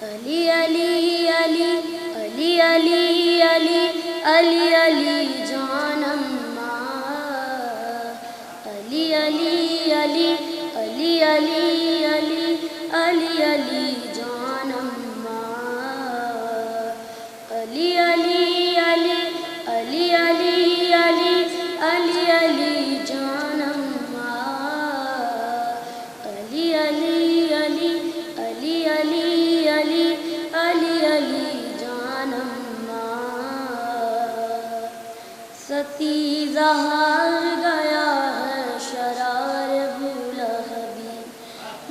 علی علی علی علی علی علی علی علی جان اماں، علی علی علی علی علی علی علی علی جان اماں، علی علی علی علی علی علی علی علی جان اماں، علی علی علی علی علی علی علی علی جان اماں، ستیزہ ہار گیا ہے شرار ابولہبی،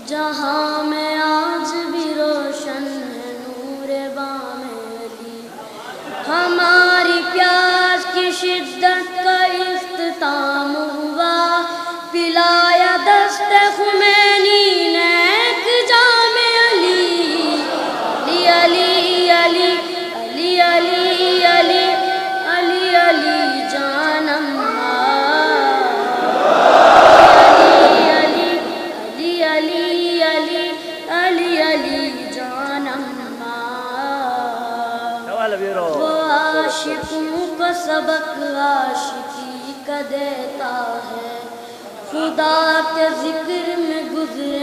جہاں میں آج بھی روشن ہے نور بام علی، ہماری پیاس کی شدت کا اختتام ہوا، پلایا دست خمینی نے ایک جام علی، علی علی علی علی علی علی علی جان اماں، علی علی علی علی علی علی جان اماں، وہ عاشقوں کو سبق عاشقی کا دیتا ہے، خدا کے ذکر میں گزرے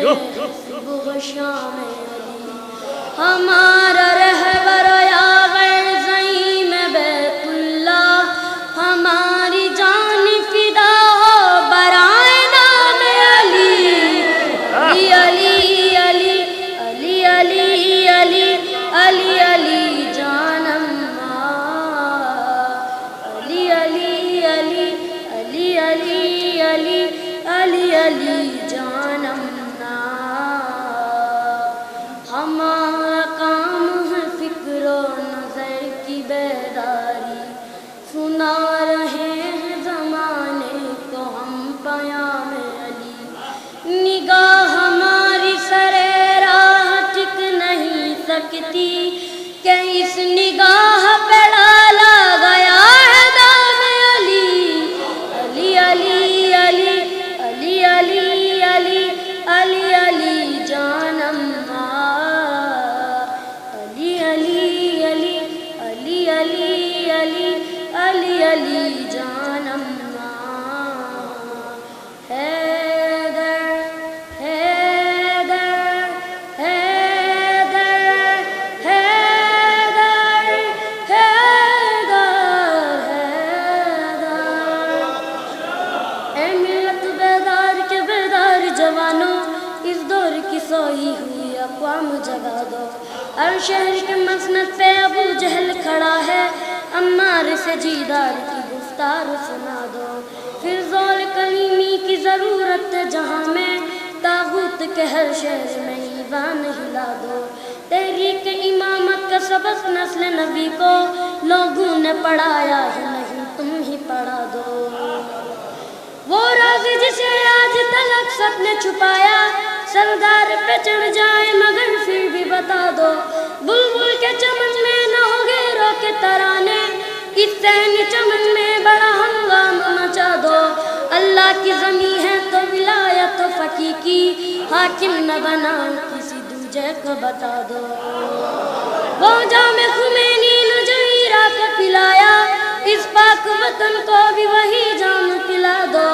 صبح و شام علی، ہمارا رہبر یا غیر زعیم بیت اللہ، ہماری جان فدا ہو برائے نام علی، علی علی علی علی علی علی علی جان اماں، علی علی علی علی علی علی علی علی جان اماں، ہمارا کام ہے فکر و نظر کی بیداری، سنا رہے ہیں زمانے کو ہم پیام علی، نگاہ ہماری سر راہ ٹک نہیں سکتی کہ اس نگاہ پہ ڈالا گیا ہے دام علی، علی علی علی علی علی علی علی علی جان اماں، علی علی علی علی علی علی علی علی جان اماں، حیدر حیدر حیدر حیدر حیدر حیدر، اے ملت بیدار کے بیدار جوانوں، اس دور کی سوئی ہوئی اقوام جگا دو، ہر شہر کے مسند پہ ابو جہل کھڑا ہے، عمار سے جیدار کی گفتار سنا دو، پھر زول کلیمی کی ضرورت ہے جہاں میں، طاغوت کے ہر شہر میں ایوان ہلا دو، تحریک امامت کا سبق نسل نبی کو لوگوں نے پڑھایا ہے نہیں تم ہی پڑھا دو، وہ راز جسے آج تلک سب نے چھپایا، سردار پہ چڑھ جائے مگر پھر بھی بتا دو، بلبل کے چمن میں نہ ہوگے رو کے ترانے، اس سہن چمن میں بڑا ہنگامہ مچا دو، اللہ کی زمین ہے تو ولایت و فقی کی، حاکم نہ بنا کسی دوجے کو بتا دو، وہ جام خمینی نے جو عراق پلایا، اس پاک وطن کو بھی وہی جام پلا دو۔